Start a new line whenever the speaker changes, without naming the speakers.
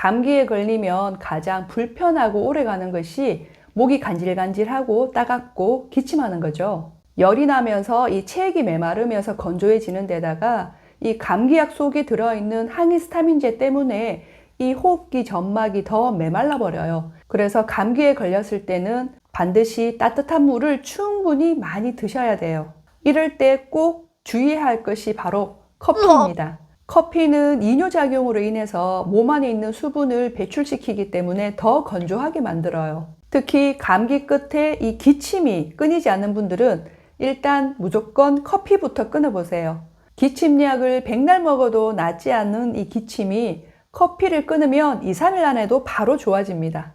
감기에 걸리면 가장 불편하고 오래가는 것이 목이 간질간질하고 따갑고 기침하는 거죠. 열이 나면서 이 체액이 메마르면서 건조해지는 데다가 이 감기약 속에 들어있는 항히스타민제 때문에 이 호흡기 점막이 더 메말라 버려요. 그래서 감기에 걸렸을 때는 반드시 따뜻한 물을 충분히 많이 드셔야 돼요. 이럴 때 꼭 주의해야 할 것이 바로 커피입니다. 커피는 이뇨작용으로 인해서 몸 안에 있는 수분을 배출시키기 때문에 더 건조하게 만들어요. 특히 감기 끝에 이 기침이 끊이지 않는 분들은 일단 무조건 커피부터 끊어보세요. 기침약을 백날 먹어도 낫지 않는 이 기침이 커피를 끊으면 2, 3일 안에도 바로 좋아집니다.